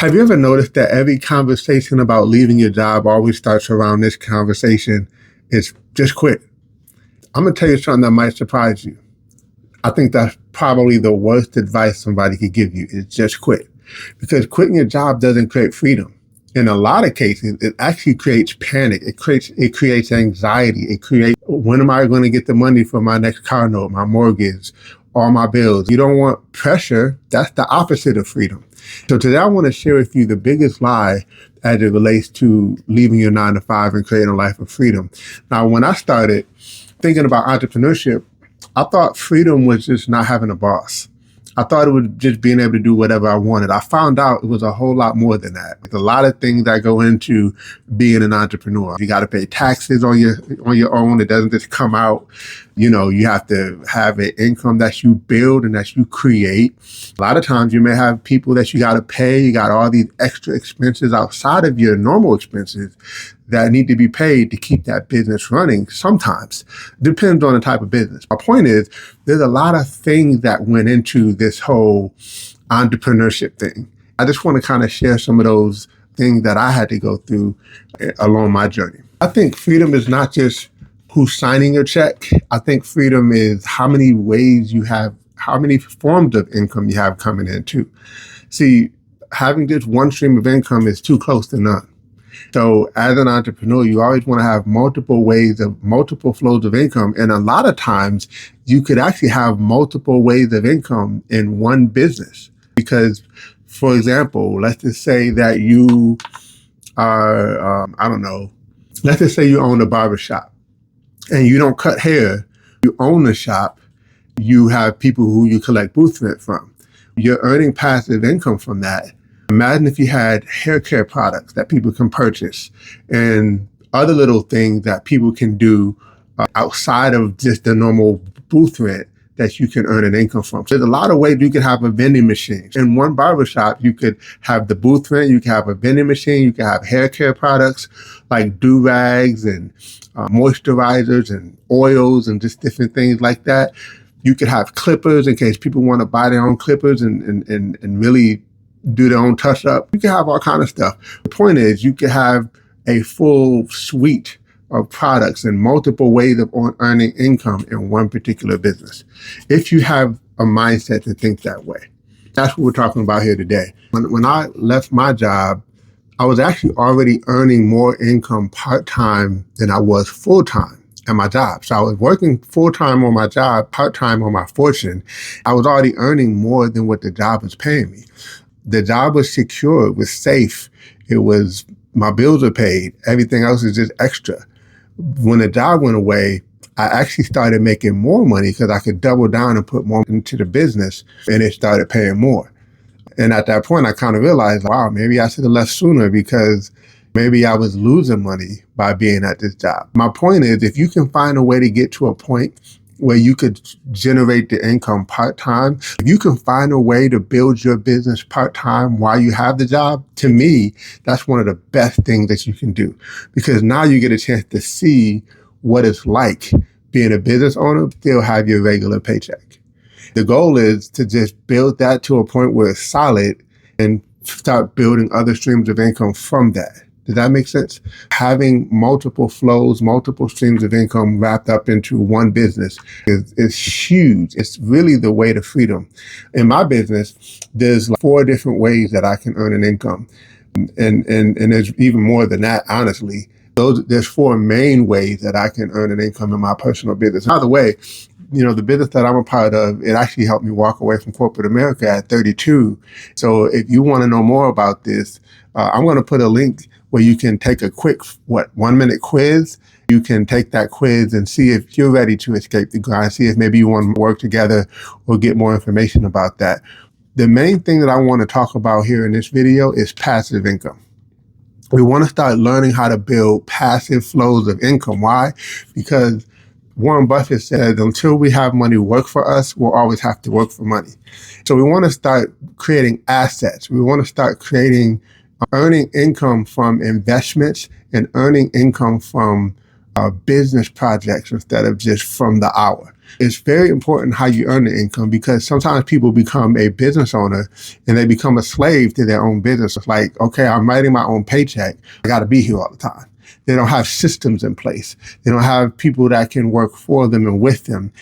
Have you ever noticed that every conversation about leaving your job always starts around this conversation? It's just quit. I'm going to tell you something that might surprise you. I think that's probably the worst advice somebody could give you is just quit. Because quitting your job doesn't create freedom. In a lot of cases, it actually creates panic. It creates anxiety. It creates, when am I going to get the money for my next car note, my mortgage, all my bills? You don't want pressure. That's the opposite of freedom. So today I want to share with you the biggest lie as it relates to leaving your 9 to 5 and creating a life of freedom. Now, when I started thinking about entrepreneurship, I thought freedom was just not having a boss. I thought it was just being able to do whatever I wanted. I found out it was a whole lot more than that. There's a lot of things that go into being an entrepreneur. You got to pay taxes on your own. It doesn't just come out. You have to have an income that you build and that you create. A lot of times you may have people that you got to pay. You got all these extra expenses outside of your normal expenses that need to be paid to keep that business running. Sometimes depends on the type of business. My point is there's a lot of things that went into this whole entrepreneurship thing. I just want to kind of share some of those things that I had to go through along my journey. I think freedom is not just who's signing your check. I think freedom is how many ways you have, how many forms of income you have coming in too. See, having just one stream of income is too close to none. So as an entrepreneur, you always want to have multiple flows of income. And a lot of times you could actually have multiple ways of income in one business. Because, for example, let's just say that you are, let's just say you own a barbershop and you don't cut hair. You own the shop. You have people who you collect booth rent from. You're earning passive income from that. Imagine if you had hair care products that people can purchase and other little things that people can do outside of just the normal booth rent that you can earn an income from. So there's a lot of ways you can have a vending machine. In one barbershop, you could have the booth rent, you can have a vending machine, you can have hair care products like do-rags and moisturizers and oils and just different things like that. You could have clippers in case people want to buy their own clippers and really do their own touch up. You can have all kind of stuff. The point is you can have a full suite of products and multiple ways of earning income in one particular business. If you have a mindset to think that way. That's what we're talking about here today. When I left my job, I was actually already earning more income part-time than I was full-time at my job. So I was working full-time on my job, part-time on my fortune. I was already earning more than what the job was paying me. The job was secure, it was safe, my bills were paid, everything else is just extra. When the job went away, I actually started making more money because I could double down and put more into the business and it started paying more. And at that point, I kind of realized, wow, maybe I should have left sooner because maybe I was losing money by being at this job. My point is, if you can find a way to get to a point where you could generate the income part-time, if you can find a way to build your business part-time while you have the job, to me, that's one of the best things that you can do. Because now you get a chance to see what it's like being a business owner, still have your regular paycheck. The goal is to just build that to a point where it's solid and start building other streams of income from that. Does that make sense? Having multiple flows, multiple streams of income wrapped up into one business is huge. It's really the way to freedom. In my business, there's 4 different ways that I can earn an income. And there's even more than that, honestly. There's 4 main ways that I can earn an income in my personal business. By the way, the business that I'm a part of, it actually helped me walk away from corporate America at 32. So if you want to know more about this, I'm going to put a link where you can take a quick, 1-minute quiz. You can take that quiz and see if you're ready to escape the grind, see if maybe you want to work together or get more information about that. The main thing that I want to talk about here in this video is passive income. We want to start learning how to build passive flows of income. Why? Because Warren Buffett said, until we have money work for us, we'll always have to work for money. So we want to start creating assets. We want to start earning income from investments and earning income from business projects instead of just from the hour. It's very important how you earn the income, because sometimes people become a business owner and they become a slave to their own business. It's like, okay, I'm writing my own paycheck. I got to be here all the time. They don't have systems in place. They don't have people that can work for them and with them.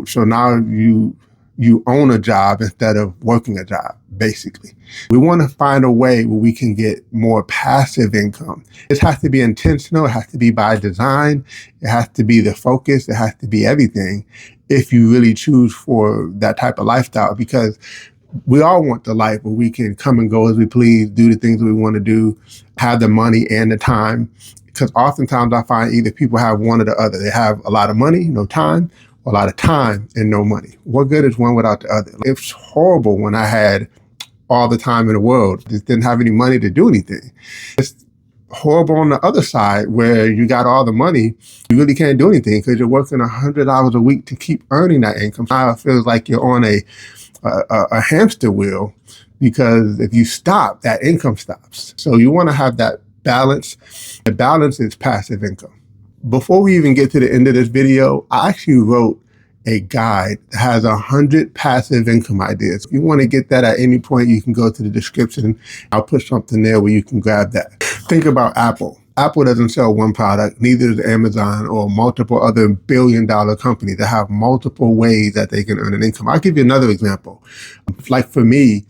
So now you own a job instead of working a job, basically. We want to find a way where we can get more passive income. It has to be intentional. It has to be by design. It has to be the focus. It has to be everything if you really choose for that type of lifestyle, because we all want the life where we can come and go as we please, do the things we want to do, have the money and the time. Because oftentimes I find either people have one or the other. They have a lot of money, no time, or a lot of time and no money. What good is one without the other? It's horrible when I had all the time in the world, just didn't have any money to do anything. It's horrible on the other side where you got all the money, you really can't do anything because you're working 100 hours a week to keep earning that income. Now it feels like you're on a hamster wheel, because if you stop, that income stops. So you want to have that balance. The balance is passive income. Before we even get to the end of this video, I actually wrote a guide that has 100 passive income ideas. If you want to get that at any point, you can go to the description. I'll put something there where you can grab that. Think about Apple. Apple doesn't sell one product, neither does Amazon or multiple other billion-dollar companies that have multiple ways that they can earn an income. I'll give you another example. Like for me,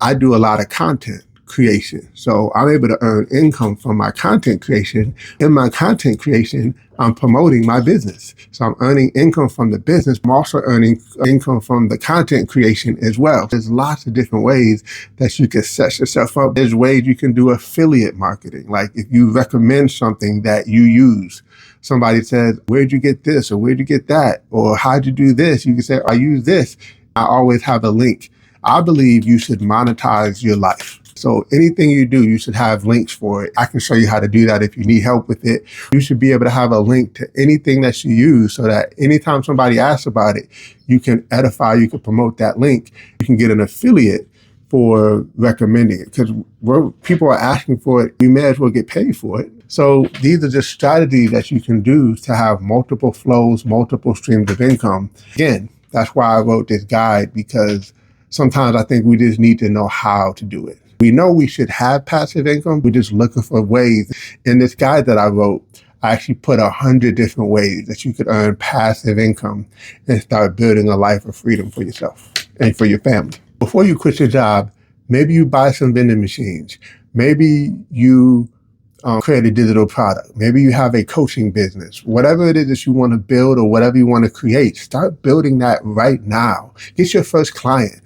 I do a lot of content creation. So I'm able to earn income from my content creation. In my content creation, I'm promoting my business. So I'm earning income from the business. I'm also earning income from the content creation as well. There's lots of different ways that you can set yourself up. There's ways you can do affiliate marketing. Like if you recommend something that you use, somebody says, where'd you get this? Or where'd you get that? Or how'd you do this? You can say, I use this. I always have a link. I believe you should monetize your life. So anything you do, you should have links for it. I can show you how to do that if you need help with it. You should be able to have a link to anything that you use so that anytime somebody asks about it, you can edify, you can promote that link. You can get an affiliate for recommending it, because people are asking for it. You may as well get paid for it. So these are just strategies that you can do to have multiple flows, multiple streams of income. Again, that's why I wrote this guide, because sometimes I think we just need to know how to do it. We know we should have passive income. We're just looking for ways. In this guide that I wrote, I actually put 100 different ways that you could earn passive income and start building a life of freedom for yourself and for your family. Before you quit your job, maybe you buy some vending machines. Maybe you create a digital product. Maybe you have a coaching business. Whatever it is that you want to build or whatever you want to create, start building that right now. Get your first client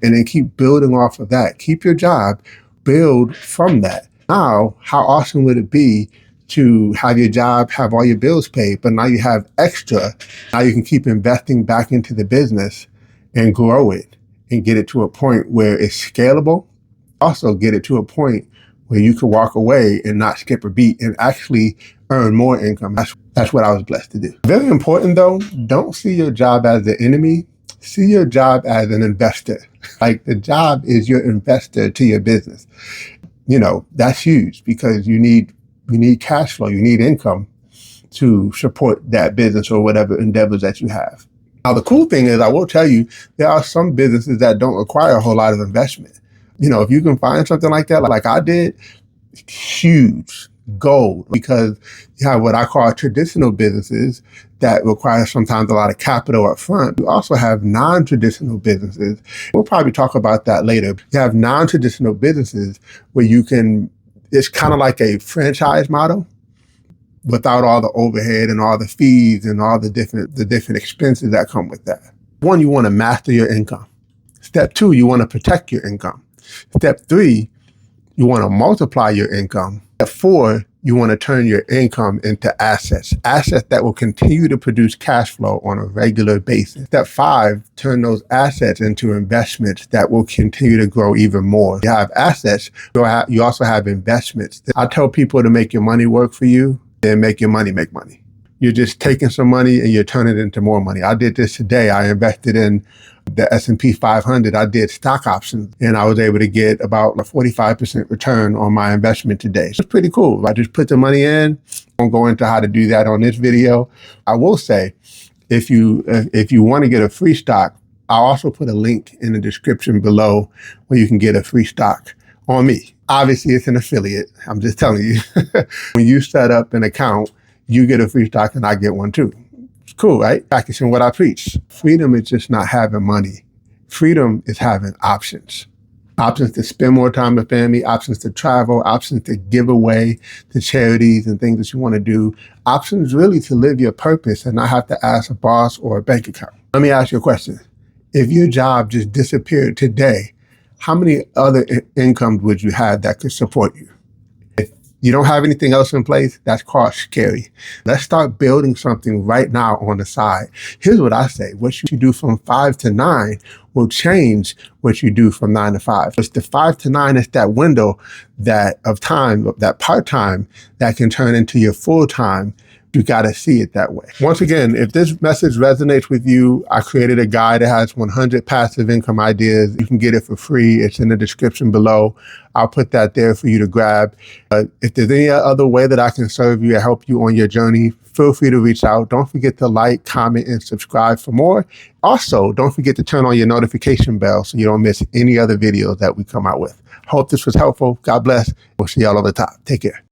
and then keep building off of that. Keep your job, build from that. Now, how awesome would it be to have your job, have all your bills paid, but now you have extra. Now you can keep investing back into the business and grow it and get it to a point where it's scalable. Also get it to a point where you can walk away and not skip a beat and actually earn more income. That's what I was blessed to do. Very important though, don't see your job as the enemy. See your job as an investor. Like the job is your investor to your business. That's huge, because you need cash flow, you need income to support that business or whatever endeavors that you have. Now, the cool thing is, I will tell you, there are some businesses that don't require a whole lot of investment. If you can find something like that, like I did, huge gold, because you have what I call traditional businesses that require sometimes a lot of capital up front. You also have non-traditional businesses. We'll probably talk about that later. You have non-traditional businesses where it's kind of like a franchise model without all the overhead and all the fees and all the different expenses that come with that. One, you want to master your income. Step 2, you want to protect your income. Step 3, you want to multiply your income. Step 4, you want to turn your income into assets that will continue to produce cash flow on a regular basis. Step 5, turn those assets into investments that will continue to grow even more. You have assets, you also have investments. I tell people to make your money work for you, then make your money make money. You're just taking some money and you're turning it into more money. I did this today. I invested in the S&P 500. I did stock options and I was able to get about a 45% return on my investment today. So it's pretty cool. I just put the money in. I won't go into how to do that on this video. I will say, If you want to get a free stock, I'll also put a link in the description below where you can get a free stock on me. Obviously, it's an affiliate. I'm just telling you. When you set up an account, you get a free stock and I get one too. It's cool, right? Practicing what I preach. Freedom is just not having money. Freedom is having options. Options to spend more time with family, options to travel, options to give away to charities and things that you want to do. Options really to live your purpose and not have to ask a boss or a bank account. Let me ask you a question. If your job just disappeared today, how many other incomes would you have that could support you? If you don't have anything else in place, that's called scary. Let's start building something right now on the side. Here's what I say. What you do from 5 to 9 will change what you do from 9 to 5. It's the 5 to 9, it's that window of time, that part-time that can turn into your full-time. You got to see it that way. Once again, if this message resonates with you, I created a guide that has 100 passive income ideas. You can get it for free. It's in the description below. I'll put that there for you to grab. If there's any other way that I can serve you or help you on your journey, feel free to reach out. Don't forget to like, comment, and subscribe for more. Also, don't forget to turn on your notification bell so you don't miss any other videos that we come out with. Hope this was helpful. God bless. We'll see y'all on the top. Take care.